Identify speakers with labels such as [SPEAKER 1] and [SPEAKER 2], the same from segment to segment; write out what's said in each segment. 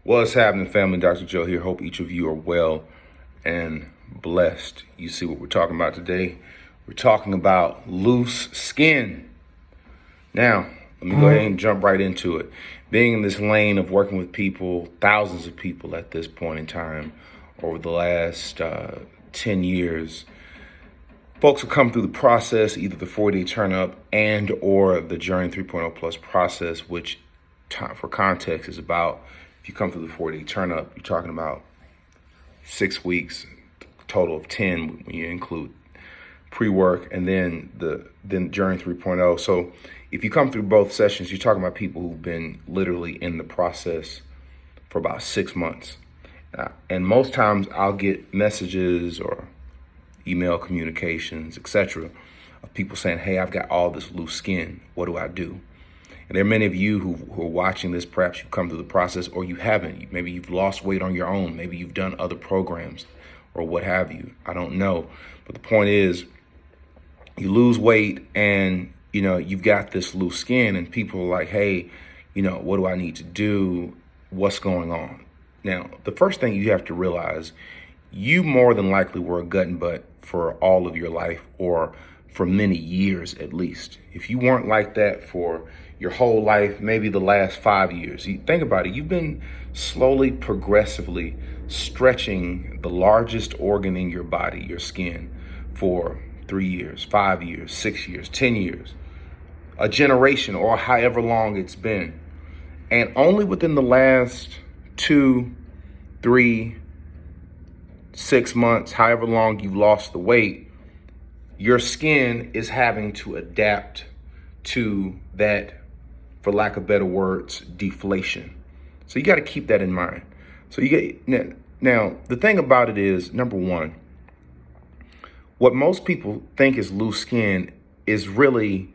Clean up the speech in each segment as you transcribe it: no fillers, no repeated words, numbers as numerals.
[SPEAKER 1] What's happening, family? Dr. Joe here. Hope each of you are well and blessed. You see what we're talking about today? We're talking about loose skin. Now, let me go ahead and jump right into it. Being in this lane of working with people, thousands of people at this point in time, over the last 10 years, folks will come through the process, either the 40-day turn up and or the Journey 3.0 Plus process, which for context is about, if you come through the 40-day turn up, you're talking about 6 weeks, total of 10 when you include pre-work and then Journey 3.0. So if you come through both sessions, you're talking about people who've been literally in the process for about 6 months. And most times I'll get messages or email communications, etc., of people saying, hey, I've got all this loose skin. What do I do? And there are many of you who are watching this. Perhaps you've come through the process or you haven't. Maybe you've lost weight on your own. Maybe you've done other programs or what have you. I don't know. But the point is, you lose weight and, you've got this loose skin and people are like, hey, what do I need to do? What's going on? Now, the first thing you have to realize, you more than likely were a gut and butt for all of your life or for many years at least. If you weren't like that for your whole life, maybe the last 5 years, you think about it, you've been slowly, progressively stretching the largest organ in your body, your skin, for 3 years, 5 years, 6 years, 10 years, a generation, or however long it's been. And only within the last 2, 3, 6 months, however long you've lost the weight, your skin is having to adapt to that, for lack of better words, deflation. So you got to keep that in mind. So now the thing about it is, number one, what most people think is loose skin is really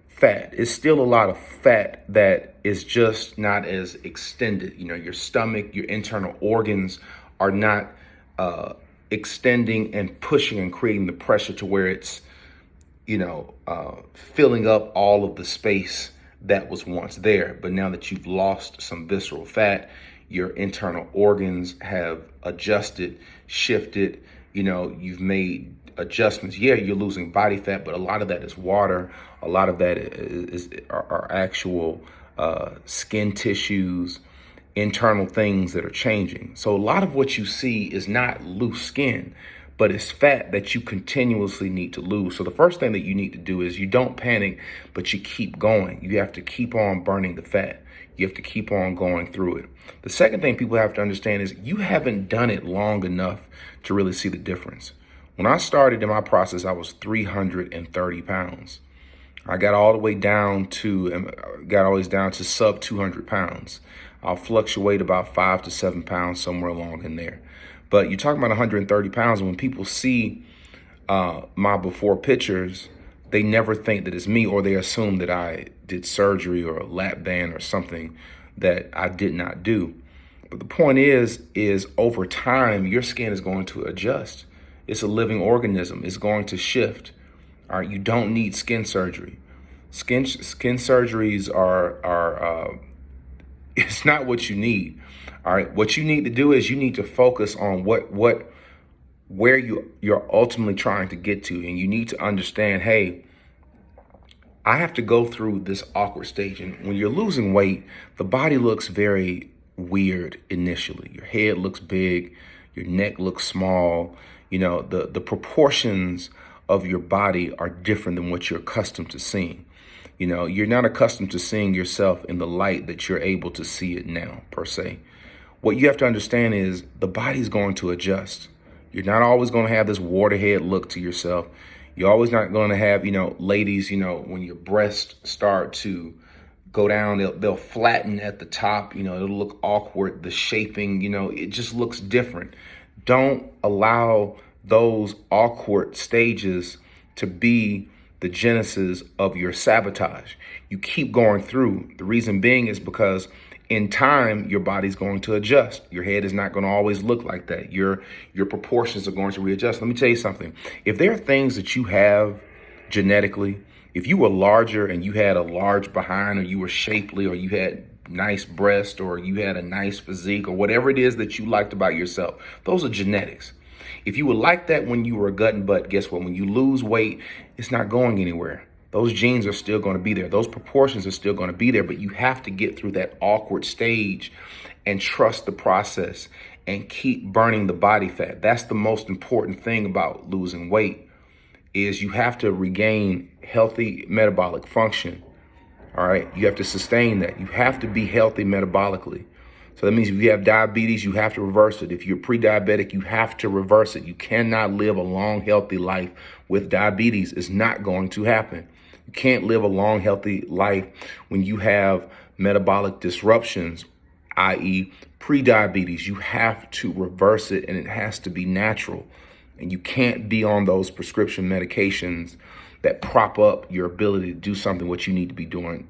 [SPEAKER 1] fat. It's still a lot of fat that is just not as extended. Your stomach, your internal organs are not extending and pushing and creating the pressure to where it's, filling up all of the space that was once there. But now that you've lost some visceral fat, your internal organs have adjusted, shifted, you've made adjustments. Yeah, you're losing body fat, but a lot of that is water. A lot of that are actual skin tissues, internal things that are changing. So a lot of what you see is not loose skin, but it's fat that you continuously need to lose. So the first thing that you need to do is you don't panic, but you keep going. You have to keep on burning the fat. You have to keep on going through it. The second thing people have to understand is you haven't done it long enough to really see the difference. When I started in my process, I was 330 pounds. I got all the way down to sub 200 pounds. I'll fluctuate about 5 to 7 pounds somewhere along in there. But you're talking about 130 pounds. And when people see my before pictures, they never think that it's me, or they assume that I did surgery or a lap band or something that I did not do. But the point is over time, your skin is going to adjust. It's a living organism. It's going to shift. All right, you don't need skin surgery. Skin surgeries are it's not what you need. All right, what you need to do is you need to focus on where you're ultimately trying to get to, and you need to understand, hey, I have to go through this awkward stage. And when you're losing weight, the body looks very weird initially. Your head looks big, your neck looks small. The proportions of your body are different than what you're accustomed to seeing. You're not accustomed to seeing yourself in the light that you're able to see it now, per se. What you have to understand is the body's going to adjust. You're not always going to have this waterhead look to yourself. You're always not going to have, ladies, when your breasts start to go down, they'll flatten at the top, it'll look awkward. The shaping, it just looks different. Don't allow those awkward stages to be the genesis of your sabotage. You keep going through. The reason being is because in time, your body's going to adjust. Your head is not going to always look like that. Your proportions are going to readjust. Let me tell you something. If there are things that you have genetically, if you were larger and you had a large behind, or you were shapely, or you had nice breast or you had a nice physique or whatever it is that you liked about yourself. Those are genetics. If you were like that when you were a gut and butt, guess what? When you lose weight, it's not going anywhere. Those genes are still going to be there. Those proportions are still going to be there, but you have to get through that awkward stage and trust the process and keep burning the body fat. That's the most important thing about losing weight, is you have to regain healthy metabolic function. All right. You have to sustain that. You have to be healthy metabolically. So that means if you have diabetes, you have to reverse it. If you're pre-diabetic, you have to reverse it. You cannot live a long, healthy life with diabetes. It's not going to happen. You can't live a long, healthy life when you have metabolic disruptions, i.e. pre-diabetes. You have to reverse it, and it has to be natural. And you can't be on those prescription medications that prop up your ability to do something what you need to be doing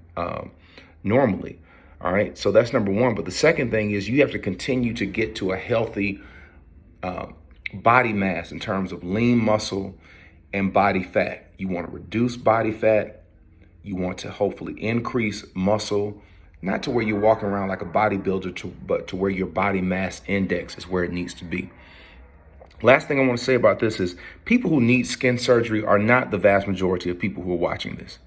[SPEAKER 1] normally. All right, so that's number one. But the second thing is you have to continue to get to a healthy body mass in terms of lean muscle and body fat. You want to reduce body fat. You want to hopefully increase muscle, not to where you're walking around like a bodybuilder, but to where your body mass index is where it needs to be. Last thing I want to say about this is people who need skin surgery are not the vast majority of people who are watching this.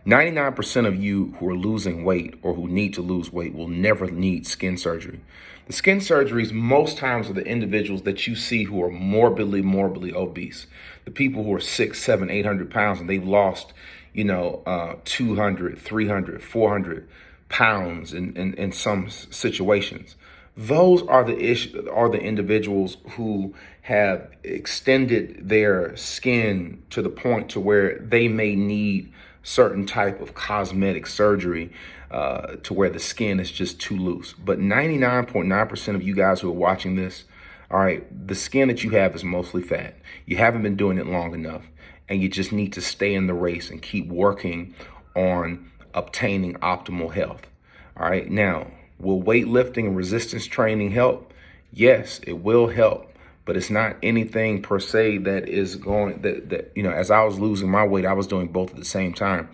[SPEAKER 1] 99% of you who are losing weight or who need to lose weight will never need skin surgery. The skin surgeries most times are the individuals that you see who are morbidly obese. The people who are 600, 700, 800 pounds and they've lost, 200, 300, 400 pounds in some situations. Those are the individuals who have extended their skin to the point to where they may need certain type of cosmetic surgery to where the skin is just too loose. But 99.9% of you guys who are watching this, all right, the skin that you have is mostly fat. You haven't been doing it long enough, and you just need to stay in the race and keep working on obtaining optimal health. All right, now, will weightlifting and resistance training help? Yes, it will help. But it's not anything per se that is going that as I was losing my weight, I was doing both at the same time.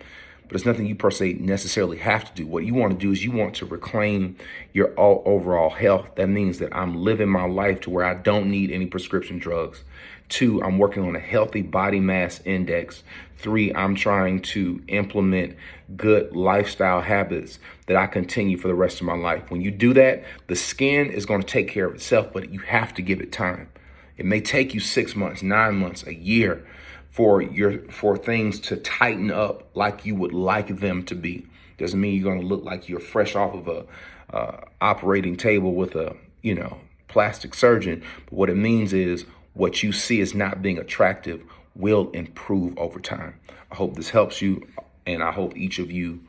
[SPEAKER 1] But it's nothing you per se necessarily have to do. What you want to do is you want to reclaim your overall health. That means that I'm living my life to where I don't need any prescription drugs. 2, I'm working on a healthy body mass index. 3, I'm trying to implement good lifestyle habits that I continue for the rest of my life. When you do that, the skin is going to take care of itself, but you have to give it time. It may take you 6 months, 9 months, a year for things to tighten up like you would like them to be. Doesn't mean you're going to look like you're fresh off of a operating table with a plastic surgeon. But what it means is what you see as not being attractive will improve over time. I hope this helps you, and I hope each of you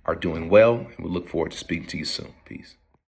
[SPEAKER 1] are doing well. And we look forward to speaking to you soon. Peace.